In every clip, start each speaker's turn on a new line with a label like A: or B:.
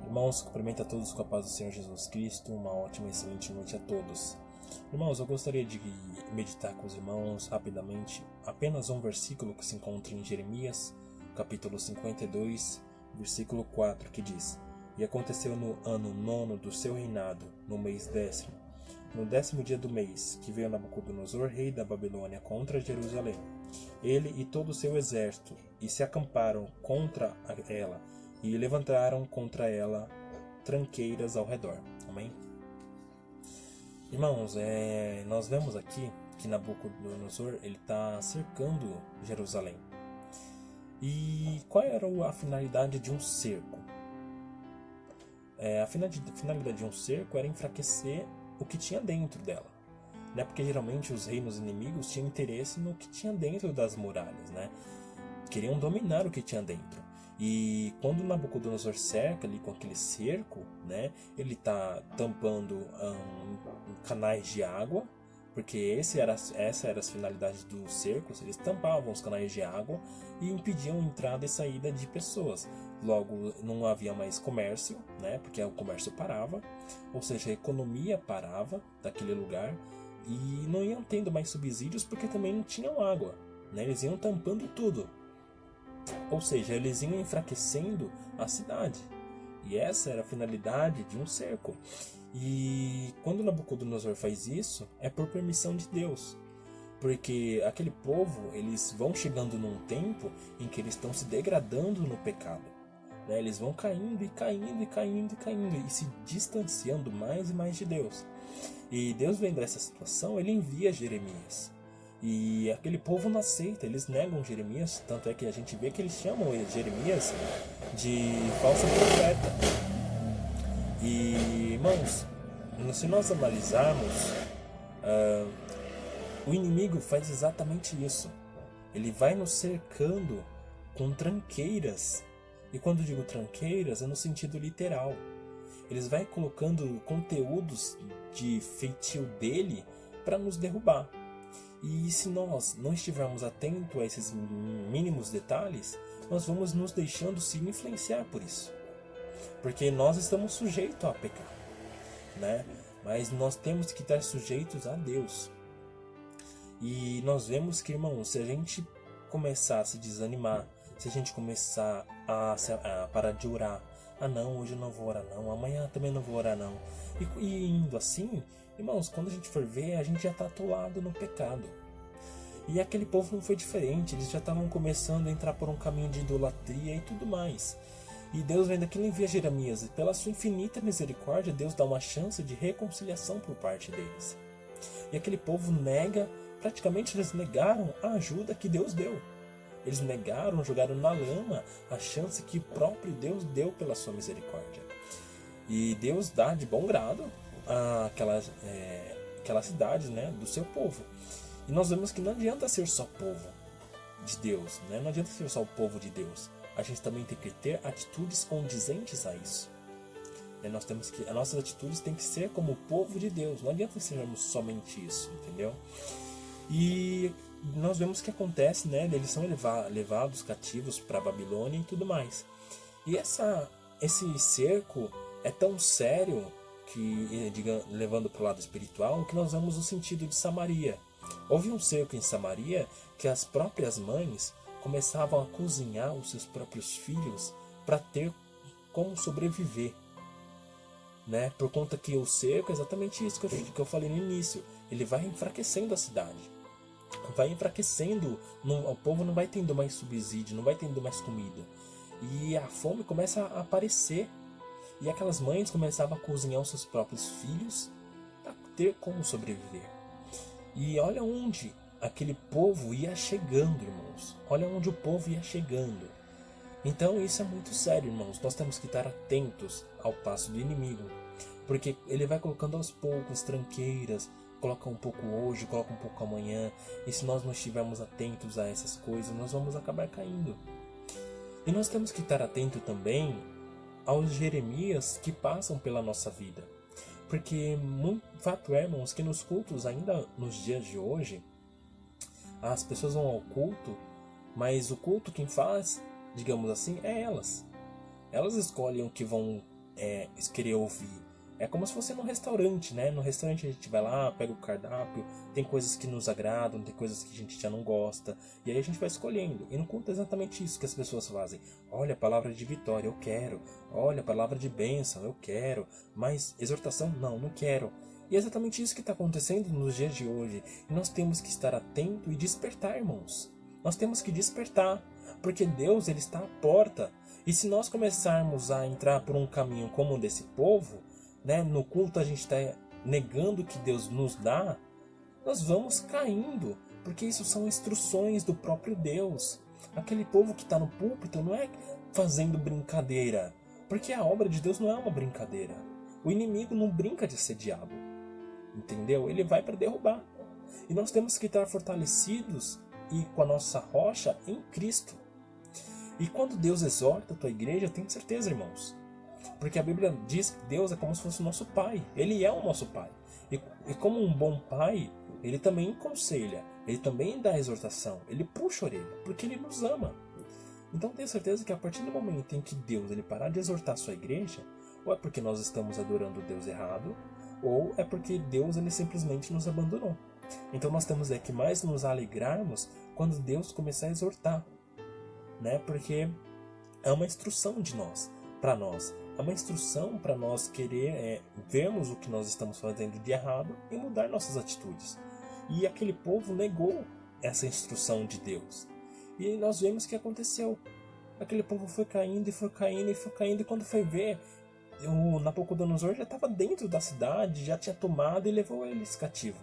A: Irmãos, cumprimento a todos com a paz do Senhor Jesus Cristo. Uma ótima e excelente noite a todos. Irmãos, eu gostaria de meditar com os irmãos rapidamente apenas um versículo que se encontra em Jeremias, capítulo 52, versículo 4, que diz: E aconteceu no ano 9 do seu reinado, no mês 10º, no 10º dia do mês, que veio Nabucodonosor, rei da Babilônia, contra Jerusalém, ele e todo o seu exército, e se acamparam contra ela, e levantaram contra ela tranqueiras ao redor. Amém? Irmãos, nós vemos aqui que Nabucodonosor está cercando Jerusalém. E qual era a finalidade de um cerco? A finalidade de um cerco era enfraquecer o que tinha dentro dela, né? Porque geralmente os reinos inimigos tinham interesse no que tinha dentro das muralhas, né? Queriam dominar o que tinha dentro. E quando Nabucodonosor cerca ali com aquele cerco, né, ele está tampando canais de água, porque essa era as finalidades dos cercos. Eles tampavam os canais de água e impediam entrada e saída de pessoas. Logo, não havia mais comércio, né, porque o comércio parava, ou seja, a economia parava daquele lugar, e não iam tendo mais subsídios porque também não tinham água, né, eles iam tampando tudo. Ou seja, eles iam enfraquecendo a cidade. E essa era a finalidade de um cerco. E quando Nabucodonosor faz isso, é por permissão de Deus. Porque aquele povo, eles vão chegando num tempo em que eles estão se degradando no pecado, né? Eles vão caindo e caindo e caindo e caindo e se distanciando mais e mais de Deus. E Deus, vendo essa situação, ele envia Jeremias. E aquele povo não aceita, eles negam Jeremias, tanto é que a gente vê que eles chamam Jeremias de falso profeta. E, irmãos, se nós analisarmos, o inimigo faz exatamente isso. Ele vai nos cercando com tranqueiras. E quando digo tranqueiras, é no sentido literal. Eles vão colocando conteúdos de feitio dele para nos derrubar. E se nós não estivermos atentos a esses mínimos detalhes, nós vamos nos deixando se influenciar por isso. Porque nós estamos sujeitos a pecar, né? Mas nós temos que estar sujeitos a Deus. E nós vemos que, irmãos, se a gente começar a se desanimar, se a gente começar a parar de orar, não, hoje eu não vou orar não, amanhã também não vou orar não, e indo assim, irmãos, quando a gente for ver, a gente já está atolado no pecado. E aquele povo não foi diferente, eles já estavam começando a entrar por um caminho de idolatria e tudo mais. E Deus, vendo aquilo, envia Jeremias, e pela sua infinita misericórdia, Deus dá uma chance de reconciliação por parte deles. E aquele povo praticamente eles negaram a ajuda que Deus deu. Eles negaram, jogaram na lama a chance que o próprio Deus deu pela sua misericórdia. E Deus dá de bom grado aquelas cidades, né, do seu povo. E nós vemos que não adianta ser só povo de Deus, né? Não adianta ser só o povo de Deus. A gente também tem que ter atitudes condizentes a isso. As nossas atitudes têm que ser como o povo de Deus. Não adianta sermos somente isso, entendeu? E nós vemos que acontece, né? Eles são levados cativos para a Babilônia e tudo mais. E esse cerco é tão sério que, levando para o lado espiritual, que nós vemos o sentido de Samaria. Houve um cerco em Samaria que as próprias mães começavam a cozinhar os seus próprios filhos para ter como sobreviver, né? Por conta que o cerco é exatamente isso que eu falei no início. Ele vai enfraquecendo a cidade, vai enfraquecendo, o povo não vai tendo mais subsídio, não vai tendo mais comida, e a fome começa a aparecer. E aquelas mães começavam a cozinhar os seus próprios filhos para ter como sobreviver. E olha onde aquele povo ia chegando, irmãos. Olha onde o povo ia chegando. Então isso é muito sério, irmãos. Nós temos que estar atentos ao passo do inimigo. Porque ele vai colocando aos poucos tranqueiras. Coloca um pouco hoje, coloca um pouco amanhã. E se nós não estivermos atentos a essas coisas, nós vamos acabar caindo. E nós temos que estar atento também aos Jeremias que passam pela nossa vida. Porque fato é, irmãos, que nos cultos, ainda nos dias de hoje, as pessoas vão ao culto, mas o culto quem faz, digamos assim, é elas. Elas escolhem o que vão querer ouvir. É como se fosse num restaurante, né? No restaurante a gente vai lá, pega o cardápio, tem coisas que nos agradam, tem coisas que a gente já não gosta, e aí a gente vai escolhendo. E no culto é exatamente isso que as pessoas fazem. Olha, a palavra de vitória, eu quero. Olha, a palavra de bênção, eu quero. Mas exortação, não quero. E é exatamente isso que está acontecendo nos dias de hoje. E nós temos que estar atento e despertar, irmãos. Nós temos que despertar, porque Deus ele está à porta. E se nós começarmos a entrar por um caminho como o desse povo, né, no culto a gente está negando o que Deus nos dá, nós vamos caindo, porque isso são instruções do próprio Deus. Aquele povo que está no púlpito não é fazendo brincadeira, porque a obra de Deus não é uma brincadeira. O inimigo não brinca de ser diabo, entendeu? Ele vai para derrubar. E nós temos que estar fortalecidos e com a nossa rocha em Cristo. E quando Deus exorta a tua igreja, tenho certeza, irmãos, porque a Bíblia diz que Deus é como se fosse o nosso Pai. Ele é o nosso Pai. E como um bom Pai, Ele também aconselha. Ele também dá exortação. Ele puxa a orelha, porque Ele nos ama. Então tenho certeza que a partir do momento em que Deus ele parar de exortar a sua igreja, ou é porque nós estamos adorando o Deus errado, ou é porque Deus ele simplesmente nos abandonou. Então nós temos que mais nos alegrarmos quando Deus começar a exortar, né? Porque é uma instrução de nós, para nós. É uma instrução para nós querer vermos o que nós estamos fazendo de errado e mudar nossas atitudes. E aquele povo negou essa instrução de Deus. E nós vemos o que aconteceu. Aquele povo foi caindo e foi caindo e foi caindo. E quando foi ver, o Nabucodonosor já estava dentro da cidade, já tinha tomado e levou eles cativo.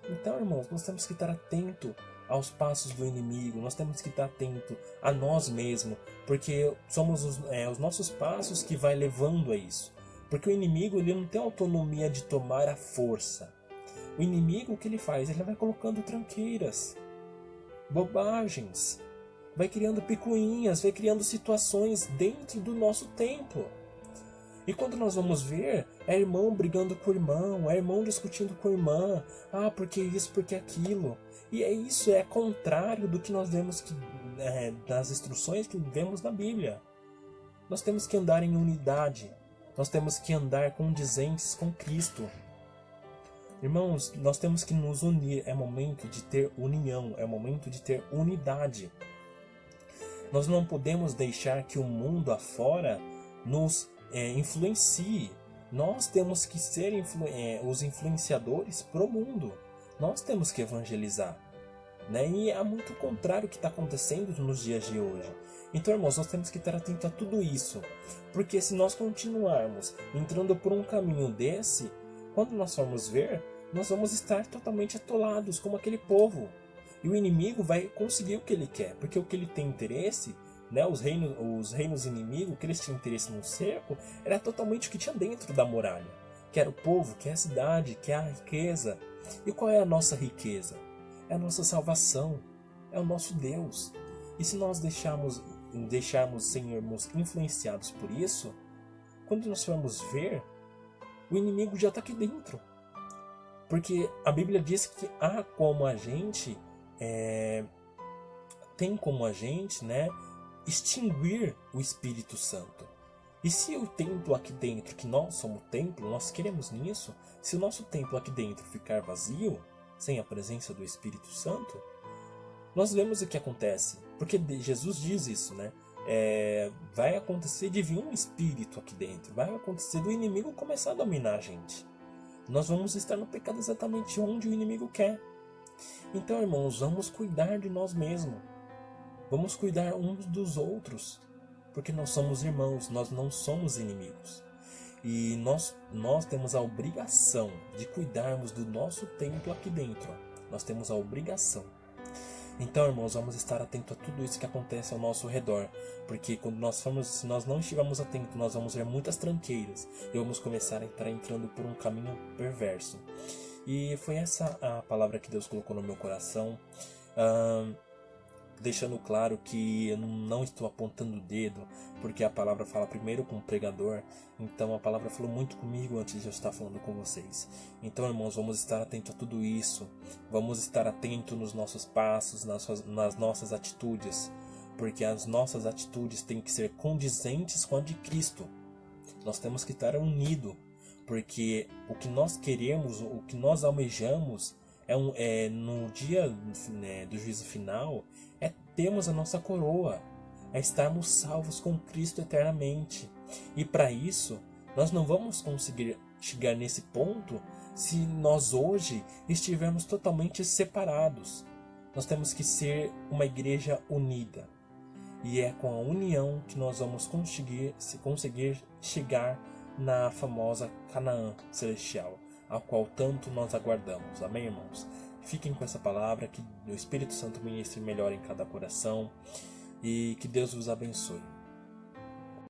A: Então, irmãos, nós temos que estar atentos aos passos do inimigo, nós temos que estar atento a nós mesmos, porque somos os nossos passos que vai levando a isso. Porque o inimigo ele não tem autonomia de tomar a força. O inimigo, o que ele faz? Ele vai colocando tranqueiras, bobagens, vai criando picuinhas, vai criando situações dentro do nosso templo. E quando nós vamos ver, é irmão brigando com o irmão, é irmão discutindo com a irmã, porque isso, porque aquilo. E isso é contrário do que nós vemos das instruções que vemos na Bíblia. Nós temos que andar em unidade, nós temos que andar condizentes com Cristo. Irmãos, nós temos que nos unir, é momento de ter união, é momento de ter unidade. Nós não podemos deixar que o mundo afora nos influencie. Nós temos que ser os influenciadores pro mundo. Nós temos que evangelizar, né? E é muito contrário o que está acontecendo nos dias de hoje. Então, irmãos, nós temos que estar atentos a tudo isso, porque se nós continuarmos entrando por um caminho desse, quando nós formos ver, nós vamos estar totalmente atolados como aquele povo. E o inimigo vai conseguir o que ele quer, porque o que ele tem interesse, né, os reinos inimigos, o que eles tinham interesse no cerco, era totalmente o que tinha dentro da muralha, que era o povo, que é a cidade, que é a riqueza. E qual é a nossa riqueza? É a nossa salvação, é o nosso Deus. E se nós deixarmos sermos influenciados por isso, quando nós formos ver, o inimigo já está aqui dentro. Porque a Bíblia diz que há como a gente, tem como a gente, né, extinguir o Espírito Santo. E se o templo aqui dentro, que nós somos o templo, nós queremos nisso, se o nosso templo aqui dentro ficar vazio, sem a presença do Espírito Santo, nós vemos o que acontece. Porque Jesus diz isso, né? Vai acontecer de vir um espírito aqui dentro, vai acontecer do inimigo começar a dominar a gente. Nós vamos estar no pecado exatamente onde o inimigo quer. Então, irmãos, vamos cuidar de nós mesmos. Vamos cuidar uns dos outros. Porque nós somos irmãos, nós não somos inimigos. E nós temos a obrigação de cuidarmos do nosso templo aqui dentro. Nós temos a obrigação. Então, irmãos, vamos estar atentos a tudo isso que acontece ao nosso redor. Porque se nós não estivermos atentos, nós vamos ver muitas tranqueiras. E vamos começar a estar entrando por um caminho perverso. E foi essa a palavra que Deus colocou no meu coração. Deixando claro que eu não estou apontando o dedo, porque a palavra fala primeiro com o pregador, então a palavra falou muito comigo antes de eu estar falando com vocês. Então, irmãos, vamos estar atentos a tudo isso, vamos estar atentos nos nossos passos, nas nossas atitudes, porque as nossas atitudes têm que ser condizentes com a de Cristo. Nós temos que estar unidos, porque o que nós queremos, o que nós almejamos no dia, né, do juízo final, é termos a nossa coroa, é estarmos salvos com Cristo eternamente. E para isso, nós não vamos conseguir chegar nesse ponto se nós hoje estivermos totalmente separados. Nós temos que ser uma igreja unida. E é com a união que nós vamos conseguir chegar na famosa Canaã celestial, a qual tanto nós aguardamos. Amém, irmãos? Fiquem com essa palavra, que o Espírito Santo ministre melhor em cada coração e que Deus vos abençoe.